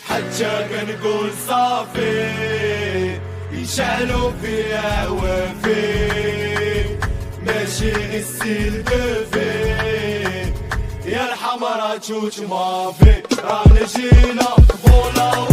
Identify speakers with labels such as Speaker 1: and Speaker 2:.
Speaker 1: حتى كنقول صافي يشعلوا فيها وفي ماشي السيل دوفي يا الحمرا توت مافي رانا جينا طفولة